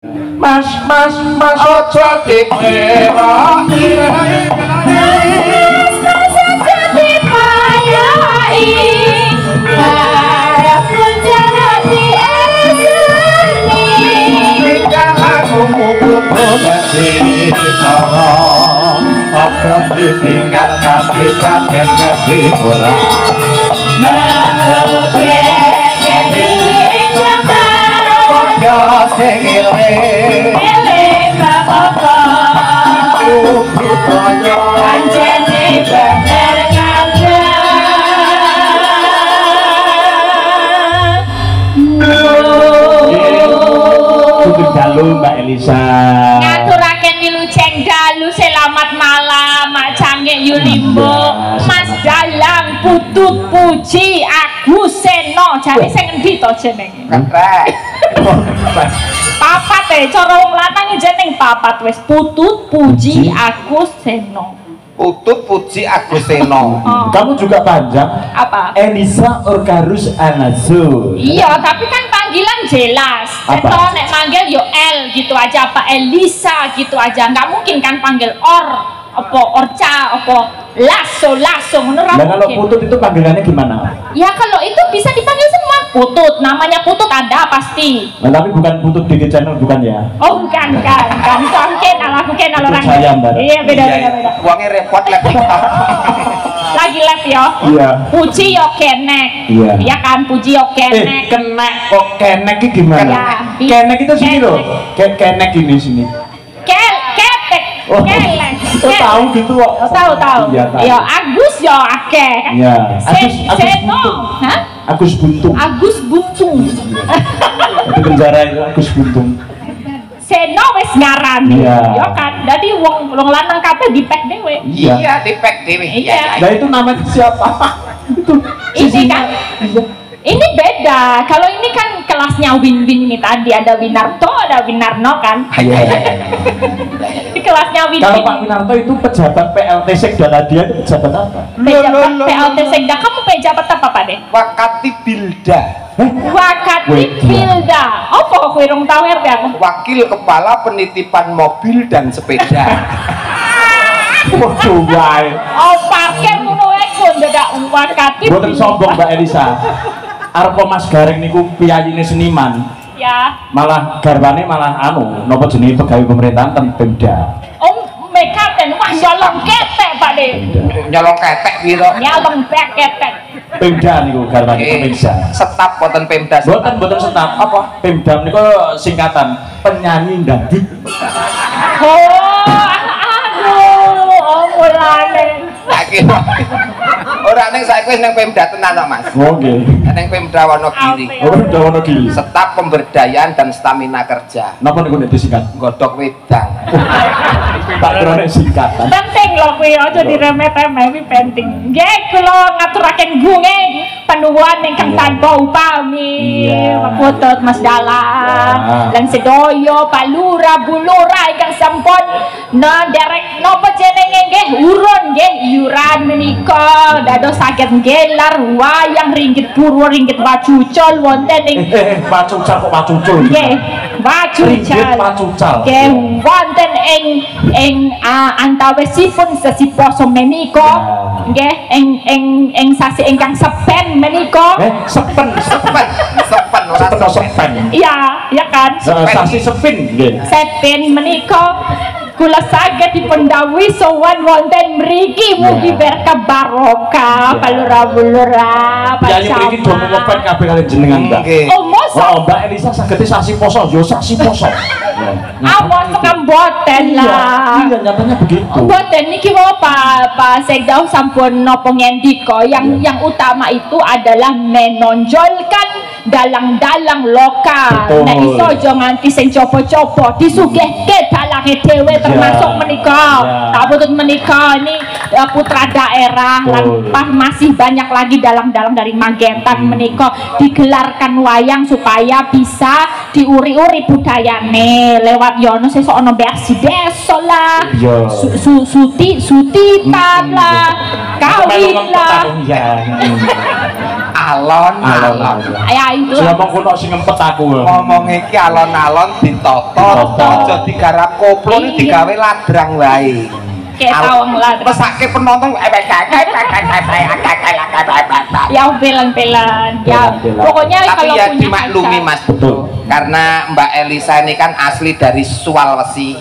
Mas ojo dipayai harap menjadi eseni nikah aku mukul tolong ojo ditinggal tapi kakek kasih kurang sengire ele apa koyo anjene bener ngajak cukup dalu Mbak Elisa ngaturaken wilujeng dalu selamat malam Mak Canggih Yulimbo Mas Dalang Putut Puji Agus Seno jane sing endi to jenenge Katrek papat cara wong lanang jeneng papat wis Putut Puji Agus Seno Putut Puji Agus Seno kamu juga panjang apa Elisa Orgarus Anazu iya tapi kan panggilan jelas atau nek manggil yo L gitu aja apa Elisa gitu aja nggak mungkin kan panggil apa Orca apa lasso ngono ra mungkin. Nah, kalau Putut itu panggilannya gimana? Ya kalau itu bisa dipanggil semua Putut, namanya Putut ada pasti. Nah, tapi bukan Putut di channel bukan ya? Oh bukan. Sangken aku kenal orang. Iya beda. Uangnya repot lek. Lagi live ya. Iya. Puji yo kenek. Iya. Iya kan Puji yo kenek. Kenek kok kenek iki gimana? Ya, kenek itu sini loh. Kenek ini sini. Ketek. Kelek. Tahu gitu kok. Tahu. Ya Agus yo akeh. Iya. Agus Buntung. Agus Buntung. Itu penjara itu Agus Buntung. Seno wis ngarani. Ya kan. Dadi wong lanang kabeh dipek dhewe. Iya, dipek dhewe. Iya. Nah itu namanya siapa? Itu. Ini kan. Ini beda. Kalau ini kan kelasnya win-win ini tadi ada Winarto, ada Winarno kan. Iya. Di kelasnya win-win. Kalau Pak Winarto itu pejabat PLT Sekda dia itu pejabat apa? Pejabat PLT Sekda. Kamu pejabat apa Pak deh? Wakati Bilda. Wakati Bilda. Apa kowe rong tau ngerti aku? Wakil Kepala Penitipan Mobil dan Sepeda. Waduh wae. Oh parkir ngono wae kok ndak wakati. Boten sombong Mbak Elisa. Arpo Mas Garing niku piyayine seniman. Ya. Malah garwane malah napa jenenge pegawai pemerintahan ten Pemda. Oh, mekaten wah nyolong ketek Pak De. Nyolong ketek piro? Nyolong ketek. Pemda niku garwane Pemda. Setap boten Pemda. Boten setap. Apa? Pemda niku singkatan penyanyi dangdut. Oh, mulane. Ora ning saiki wis ning Pemda tenan kok Mas. Oh nggih. Ning Pemda Wonogiri. Oh Pemda Wonogiri. Staf Pemberdayaan dan Stamina Kerja. Napa niku nek disingkat? Godhok wedang. Tak kira nek singkatan. Penting lho kuwi aja diremet-remet iki penting. Nggih kula ngaturaken gunge panuwun ingkang tanpa upami. Putut Mas Dalang. Lan sedoyo Pak Lurah Bu Lurah ingkang sampun derek napa jenenge nggih urun nggih iuran menika dados saged nggelar wayang ringgit purwa ringgit wacucul wonten ing wacucul kok wacucul nggih wacucul nggih wonten ing antawisipun sesi poso menika nggih ing sasi ingkang sepen menika sepen ora sepen iya kan sasi sepin nggih sepen menika kula saged dipundhawuhi sowan wonten mriki mugi berkah barokah Palura-bulura Pak Camat. Ya mriki do ngopet kabeh kalian jenengan Mbak. Oh mosok. Oh Mbak Elisa saged sasi poso, yo sasi poso. Awas tekan boten lah. Iya nyatanya begitu. Boten niki Pak Sekda sampun napa ngendika yang utama itu adalah menonjolkan dalang-dalang lokal. Nek iso aja nganti sing copo-copo disugihke dalange dhewe termasuk menika. Tak putut menika ini putra daerah lan masih banyak lagi dalang-dalang dari Magetan menika digelarkan wayang supaya bisa diuri-uri budayane lewat yono sesuk ana beksi desa lah. Sutitan lah, kawin lah. alon-alon. Ya itu. Ngomong kuno sing ngempet aku. Ngomong iki alon-alon ditata, aja digarap koplo digawe ladrang wae. Ketawang lah mesake penonton ya belan-belan ya pokoknya tapi kalau ya punya dimaklumi Mas, betul, karena Mbak Elisa ini kan asli dari Sulawesi.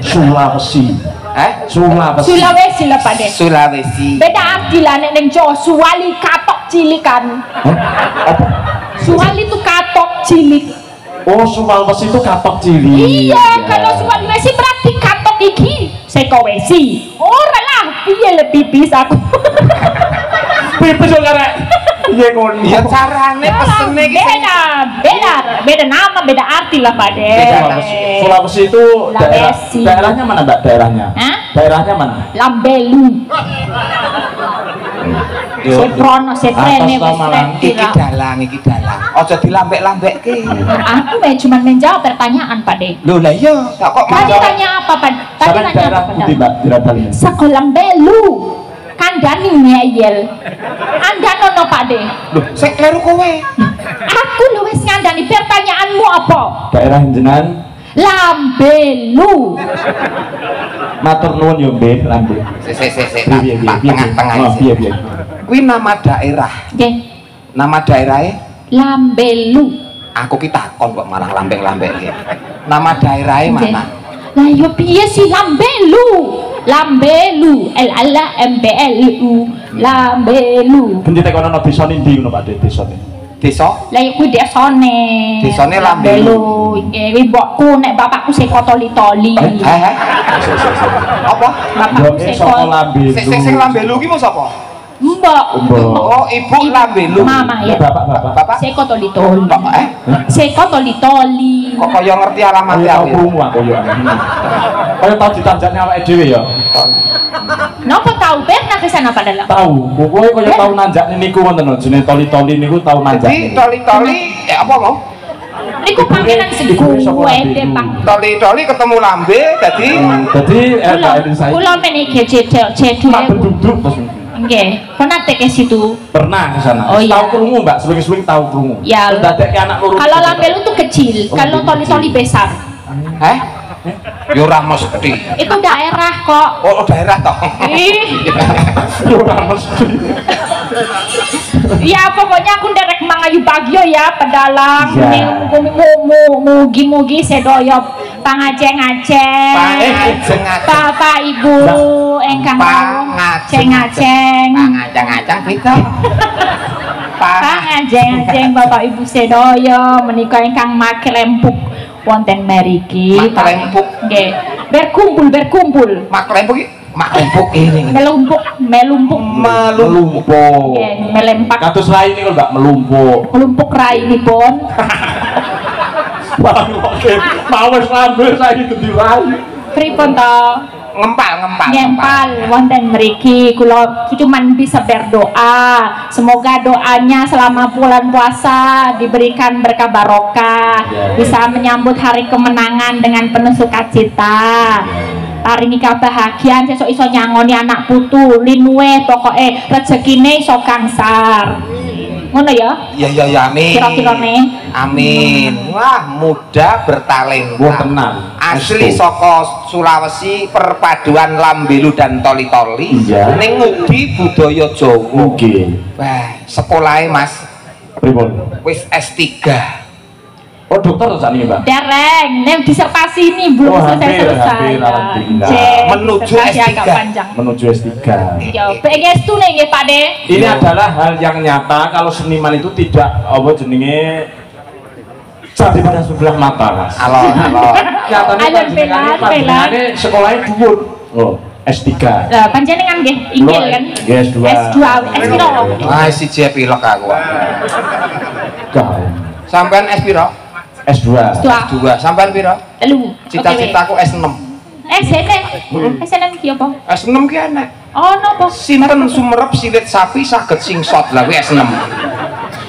Sulawesi lah Pak De. Sulawesi beda arti lah nek Jawa suwali katok cilikan. Suwali itu katok cilik. Oh, Sulawesi itu katok cilik. Iya, kalau Sulawesi berarti katok iki sekowesi. Ora lah, piye lebih bisa aku. Pipis yo karek. Iya ngono. Ya carane pesene iki beda nama, beda arti lah Pak De. Sulawesi itu daerahnya mana Mbak? Daerahnya mana? Lambelu. Seprono setrene iki dalang. Aja dilambek-lambekke. Aku cuma menjawab pertanyaan Pak De. Lho lah iya, kok tadi tanya apa Pak? Tadi tanya apa Pak? Sekolah Belu. Kandani ngeyel. Andanono Pak De. Lho, sing kleru kowe. Aku lho wis ngandani, pertanyaanmu apa? Daerah jenengan Lambelu. Matur nuwun yo Mbih, Lambe. Tengah-tengah. Piye. Kuwi nama daerah. Nggih. Nama daerahnya Lambelu. Aku ki takon kok malah lambek-lambek iki. Nama daerahnya mana? Lah yo piye sih Lambelu? Lambelu, LAMBLU, Lambelu. Pencetek ono desa ndi ngono Pak De, desane. Desa? Lah iku desane. Desane Lambelu. Nggih, mbokku nek bapakku seko toli-toli. Apa? Bapakku seko Lambelu. Sing Lambelu ki mau sapa? Mbok. Oh, Ibu Lambelu. Mama ya. Bapak. Seko toli-toli. Seko toli-toli. Kok kaya ngerti alamatnya aku. Aku yo. Kaya tau ditanjakne awake dhewe ya. Napa tahu pernah ke sana padahal? Tahu. Kowe kaya tau nanjakne niku wonten lho jenenge toli-toli niku tau nanjakne. Jadi toli-toli apa mau? Niku panggilan segue Bang. Toli-toli ketemu lambe dadi kula meniki cedu. Mak berduduk terus. Nggih, pernah ke situ? Pernah ke sana. Oh, iya. Tahu krungu Mbak, sering-sering tahu krungu. Ya. Dadekke anak loro. Kalau Lambelu tuh kecil, kalau toli-toli besar. Yo ora mesti. Itu daerah kok. Oh, daerah toh. Yo ora mesti. Ya pokoknya aku nderek mangayu bagyo ya pedalang mugi-mugi sedoyo pangaceng-aceng Bapak Ibu engkang ngaceng-ngaceng pangaceng pito pangaceng-aceng Bapak Ibu sedoyo menika engkang make lempuk wonten mriki lempuk nggih berkumpul mak lempuk ini melumpuk melempak kados rai niku Mbak melumpuk rai nipun mau wis ngambil saiki dadi rai pripun to ngempal wonten mriki kula cuman bisa berdoa semoga doanya selama bulan puasa diberikan berkah barokah bisa menyambut hari kemenangan dengan penuh sukacita paringi kebahagiaan sesuk iso nyangoni anak putu linuwe pokoke rezekine iso kangsar ngono ya ya amin kira-kira amin wah muda bertalenta tenang asli saka Sulawesi perpaduan Lambelu dan toli-toli ning ngudi budaya Jawa wah sekolahnya Mas pripun wis S3 oh dokter sakniki Mbak dereng nek disertasi ini belum selesai menuju S3 ya pengestu nih Pak De ini adalah hal yang nyata kalau seniman itu tidak apa jenenge jadi pada sebelah mata Mas nyatanya sekolahnya dhuwur S3 lah panjenengan nggih inggil kan S2 S piro pilek aku sampean S piro S2 sampean piro cita-citaku S6 S6 ki apa S6 ki enak oh napa sinten sumerep silit sapi saged singsot lha kuwi S6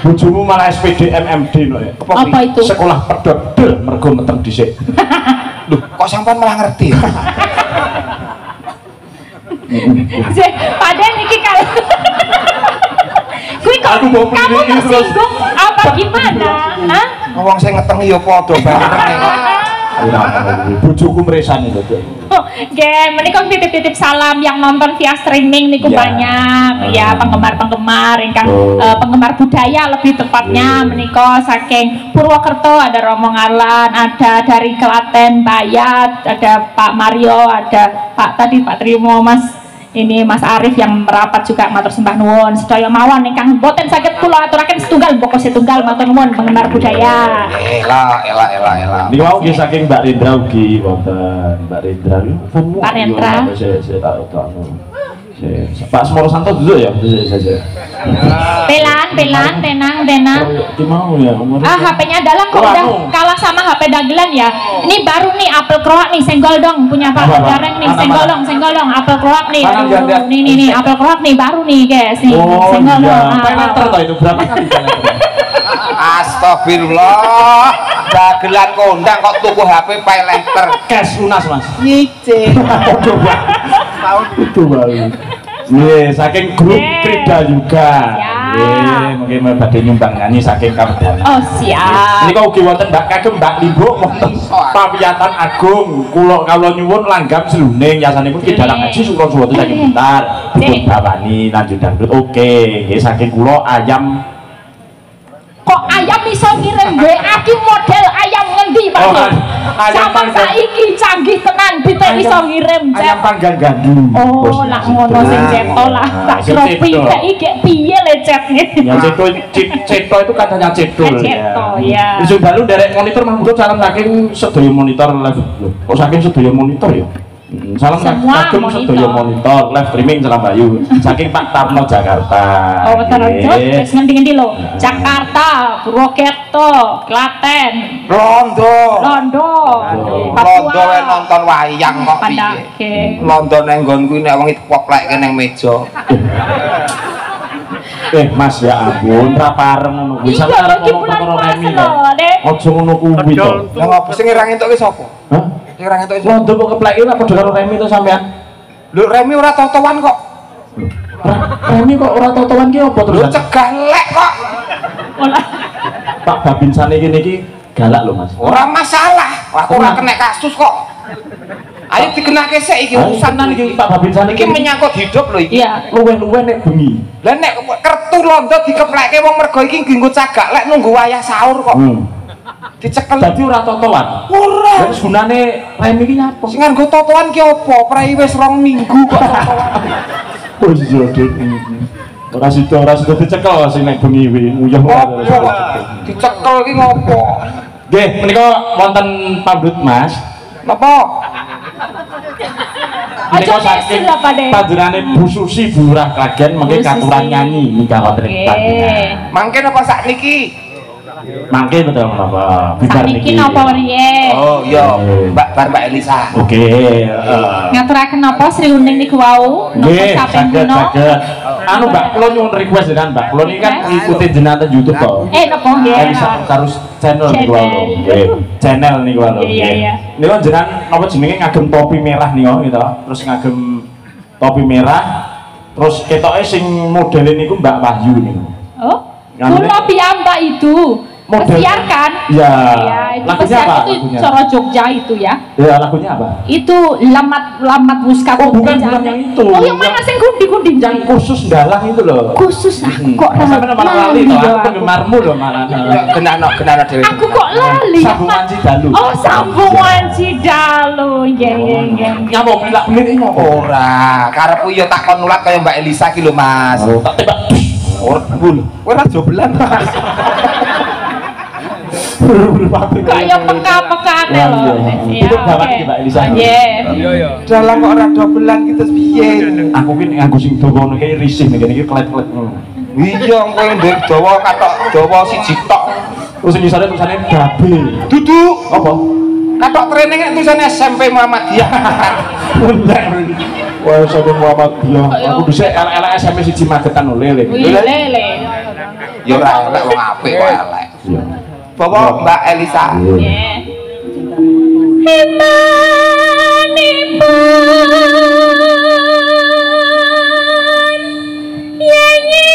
bojomu malah SPD MMD lho ya apa itu sekolah pedhot mergo meteng dhisik lho kok sampean malah ngerti padahal iki kalau Kui kok kamu tersinggung apa gimana? Hah? Wong sing ngetengi ya padha bareng. Bojoku mresani lho. Nggih, menika titip-titip salam yang nonton via streaming niku banyak ya penggemar-penggemar ingkang penggemar budaya lebih tepatnya menika saking Purwokerto ada Romo Ngalan, ada dari Klaten Bayat, ada Pak Mario, ada Pak Trimo, ini Mas Arif yang merapat juga matur sembah nuwun sedaya mawon ingkang boten saged kula aturaken setunggal boko setunggal matur nuwun penggemar budaya. Ela. Niki mau nggih saking Mbak Rendra ugi wonten Mbak Rendra niku. Pak Rendra. Pak Semoro Santo dulu ya. Pelan, tenang. Mau ya. HP-nya Dalang kok udah kalah sama HP Dagelan ya. Ini baru nih apel keroak nih, senggol dong punya Pak Gareng nih, senggol dong apel keroak nih. Nih apel keroak nih baru nih guys nih. Senggol dong. Peleter toh itu berapa kali peleter? Astagfirullah. Dagelan kondang kok tuku HP peleter. Cash lunas Mas. Nyicil. Coba. Tahun itu baru. Nggih, saking grup Krida juga. Nggih, mungkin badhe nyumbang nyanyi saking Kamdani. Oh, siap. Ini kok ugi wonten Mbak Kagem, Mbak Limbo wonten pawiyatan agung. Kula nyuwun langgam seluning yasanipun Ki Dalang Haji Sukraswati saking Blitar. Dipun bawani lanjut dangdut. Oke, nggih saking kula ayam. Kok ayam iso ngirim WA ki model ayam ngendi Pak? Sama saiki canggih tenan bite iso ngirim chat. Ayam panggang gandum. Oh, lah ngono sing ceto lah. Tak kira iki piye le chatnya. Ya ceto itu katanya cetul. Ceto ya. Wis balu derek monitor mangko salam saking sedaya monitor live. Kok saking sedaya monitor ya? Salam kagem sedaya monitor live streaming Salam Bayu saking Pak Tarno Jakarta. Oh, Tarno wis ngendi-ngendi lho. Jakarta, Purwokerto, Klaten, Londo Papua. nonton wayang kok piye. Londo nang nggonku nek wong dipoklekke nang meja. Mas ya ampun, ra pareng ngono kuwi. Sampe arep ngomong perkara remi to. Aja ngono kuwi to. Lah ngopo sing ngira entuk ki sapa? Hah? Sing ngira entuk sapa? Londo kok kepleki ora padha karo remi to sampean. Lho remi ora totowan kok. Remi kok ora totowan ki opo terus? Lho cegah lek kok. Pak Babinsane iki galak lho Mas. Ora masalah. Aku ora kena kasus kok. Ayo dikenake sik iki urusan iki Pak Babinsane iki menyangkut hidup lho iki. Iya. Luweh-luweh nek bengi. Lah nek kertu Londo dikeplekke wong mergo iki nggo cagak lek nunggu wayah sahur kok. Dicekel. Dadi ora totoan. Ora. Wis gunane remi iki nyapa? Sing nganggo totoan ki apa? Prei wis 2 minggu kok totoan. Oh iya, Dik. Ora sida dicekel sing nek bengi kuwi nguyuh ora. Dicekel ki ngopo? Nggih, menika wonten pambut Mas. Napa? Menika saking panjenengane Bu Susi Burah Klagen mengke katuran nyanyi nikah wonten ing panjenengan. Mangke napa sakniki? Mangke betul napa? Bibar niki. Sakniki napa riye? Oh iya, Mbak Elisa. Oke, ngaturaken napa Sri Uning niku wau? Nggih, saged. Anu Mbak, kula nyuwun request jenengan Mbak. Kula niki kan ngikuti jenengan ten YouTube to. Napa nggih? Elisa Karus channel niku wae. Nggih, channel niku wae. Nggih. Niku jenengan napa jenenge ngagem topi merah niku gitu. Terus ngagem topi merah. Terus ketoke sing modele niku Mbak Wahyu niku. Oh. Kula piyambak itu. Pesiarkan. Ya. Lagunya apa? Itu cara Jogja itu ya. Ya, lagunya apa? Itu lamat muskat. Oh, bukan yang itu. Oh, yang mana sing kundi-kundi? Yang khusus dalang itu loh. Khusus kok sampeyan malah lali to. Aku penggemarmu loh malah. Kenana dhewe. Aku kok lali. Sambungan Cidalu. Oh, sambungan Cidalu. Nggih. Nyapa pilak-pilik iki nyapa? Ora, karepku ya tak kon nulat kaya Mbak Elisa ki lho, Mas. Tak tebak. Ora bul. Kowe ra jobelan, Mas. Kayak peka-pekane lho. Itu bawan iki Mbak Elisa. Iya. Dalang kok ora dobelan ki terus piye? Aku ki nganggo sing dawa ngono ki risih niki klet-klet ngono. Iya, kowe ndek dawa katok dawa siji tok. Terus sing isane tulisane babe. Dudu. Apa? Katok training tulisane SMP Muhammadiyah. Wah, SMP Muhammadiyah. Aku dhisik elek SMP siji Magetan lele. Lele. Ya ora elek wong apik kok elek. Iya. Bawa Mbak Elisa. Himanipun nyanyi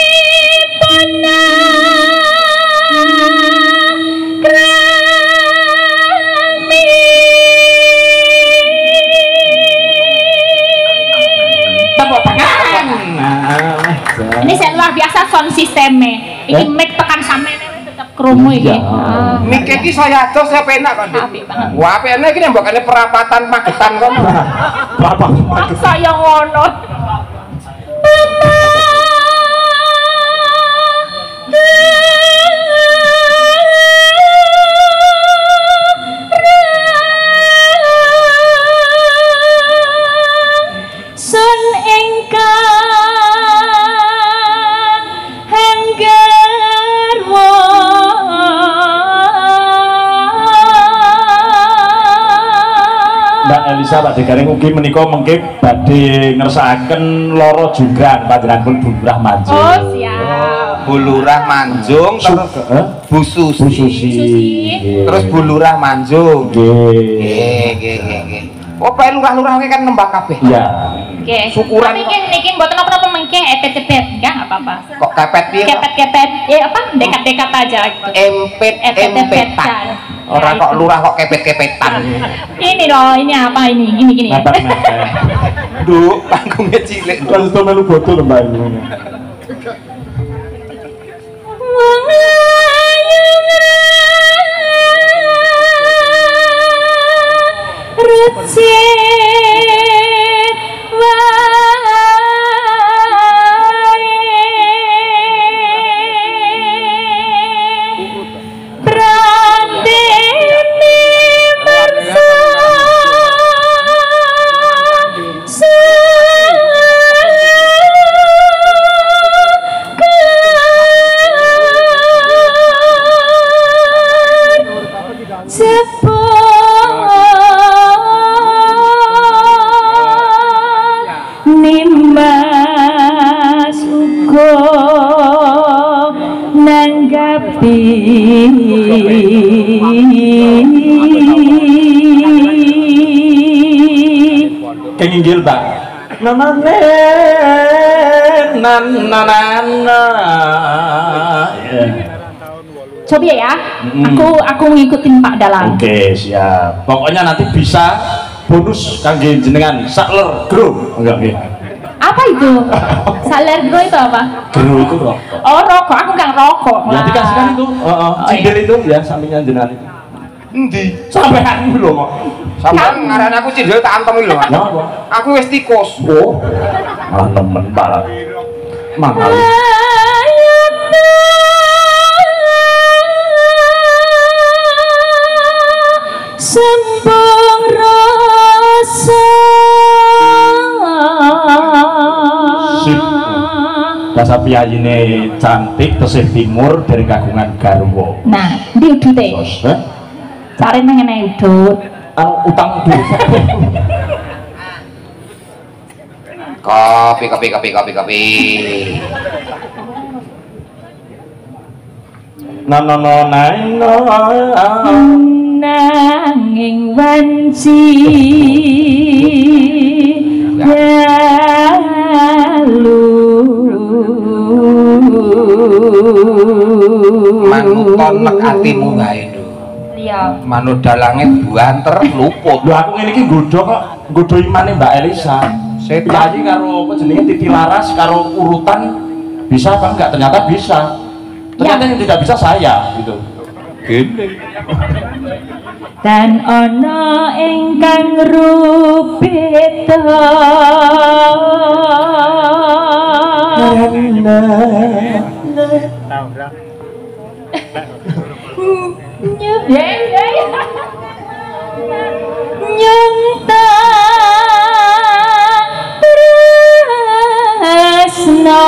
biasa sound sistemnya. Iki mic tekan sampean tetep krungu iki. Mic iki saya aja saya penak kok. Wah, penak iki mbokane perapatan Magetan kono. Bapak saya ngono. Sun ingkang hanggarwa Mbak Elisa Pak Degaring ugi menika mengke badhe ngersakaken loro junggrang panjenenganipun Bu Lurah Manjung. Oh, siap. Bu Lurah Manjung terus Bu Susi. Terus Bu Lurah Manjung. Nggih. Oh, Pak lurah-lurah kan nembak kabeh. Iya. Oke. Syukuran. Tapi niki mboten apa-apa mengke epet-epet, enggak apa-apa. Kok kepet piye? Kepet-kepet. Ya apa? Dekat-dekat aja gitu. Empet-empetan. Orang kok lurah kok kepet-kepetan. Ini loh, ini apa ini? Gini. Duh, panggungnya cilik. Kalau sudah melu botol Mbak ini. Kenginggil Mbak. Coba ya, aku ngikutin Pak Dalang. Oke, siap. Pokoknya nanti bisa bonus kangge jenengan sakler gro. Enggak nggih. Apa itu? Sakler gro itu apa? Gro itu rokok. Oh, rokok. Aku nggak rokok. Ya dikasihkan itu. Cindil itu ya sampingnya jenengan itu. Endi? Sampean lho kok. Sampeyan ngaran aku cindil tak antem lho. Aku wis tikus. Oh. Malah nemen Pak. Mahal. Sembung rasa Sip. Bahasa piyayine cantik tesih timur dari kagungan garwa. Nah, di udut e. Cari mengenai udut. Utang duit. Kopi. Nanging wanci dalu manuton nek atimu gawe lho. Iya. Manut dalange buanter luput. Lho aku ngene iki nggodho kok, nggodho imane Mbak Elisa. Setan iki karo apa jenenge Titi Laras karo urutan bisa apa enggak? Ternyata bisa. Ternyata yang tidak bisa saya gitu. Gini. Dan ana ingkang rupita nyenta tresna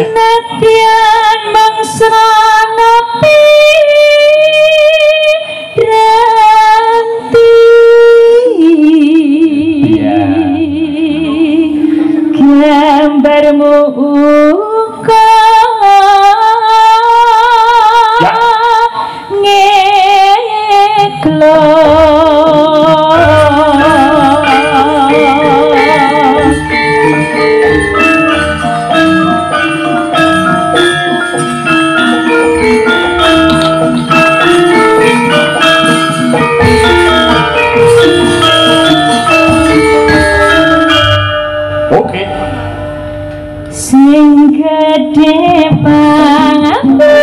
Nadian mangsra napi ranti gambarmu uga ngeklo sing gede pangapunmu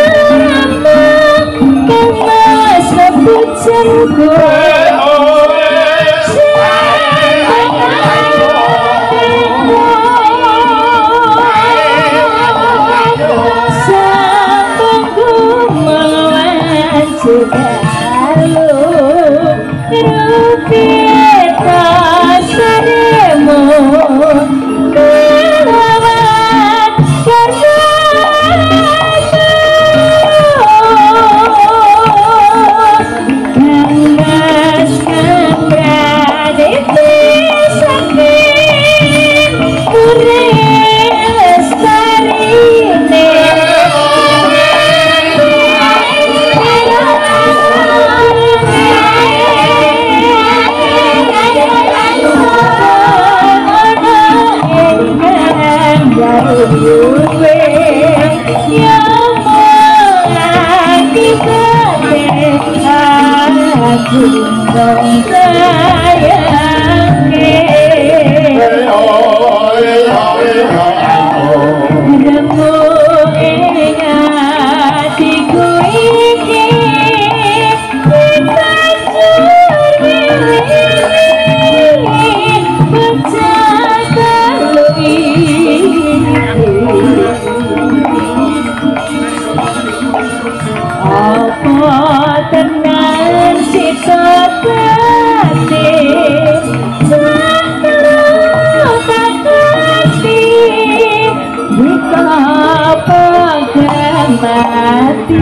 kena sebut jengku sambungku melanjut lalu rupita saremu kelawan karyamu kandas kembali pisahin kuris tarine aku dong sayangke nemu hatiku iki kita apa tenan sita kate saklo tak kati buka pagamati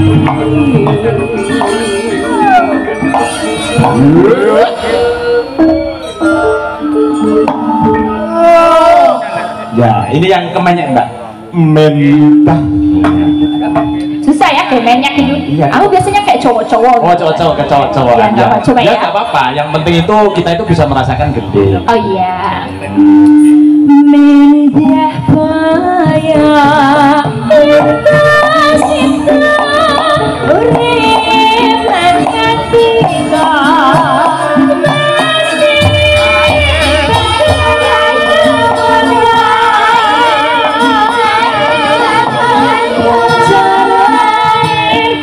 ya ini yang kemenyek mbak mentah susah ya kemenyek itu iya. Aku biasanya kayak cowok-cowok oh cowok-cowok ke cowok-cowok ya, aja coba ya ya gak apa-apa yang penting itu kita itu bisa merasakan gede oh iya mendah kaya cinta urip lan katika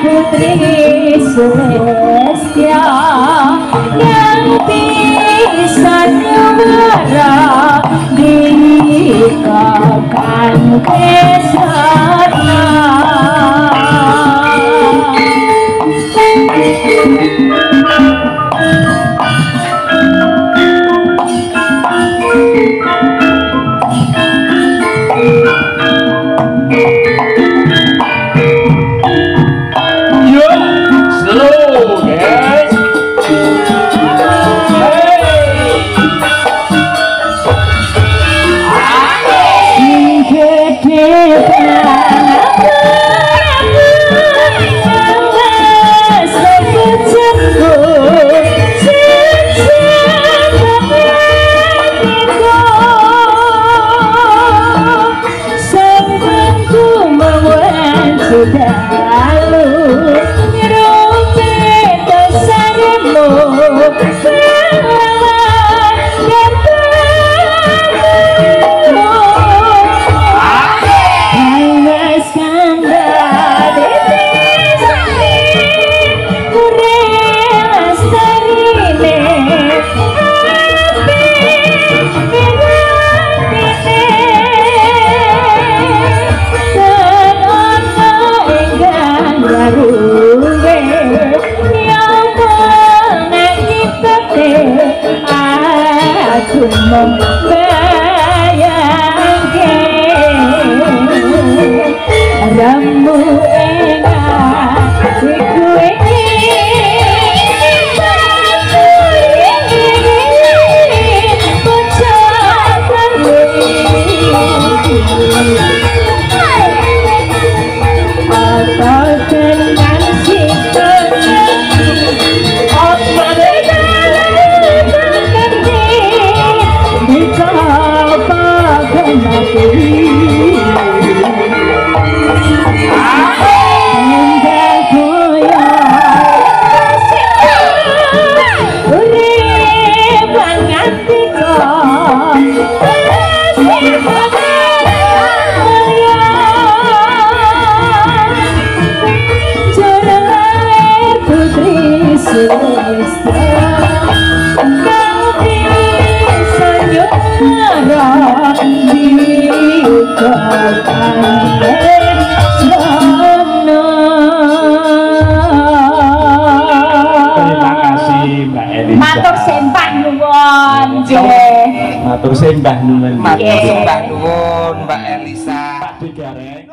Putri Celestia yang bisa nyuara dikatakan kesana Ramu enak Matur sembah nuwun. Matur sembah nuwun Mbak Elisa. Pak Digareng.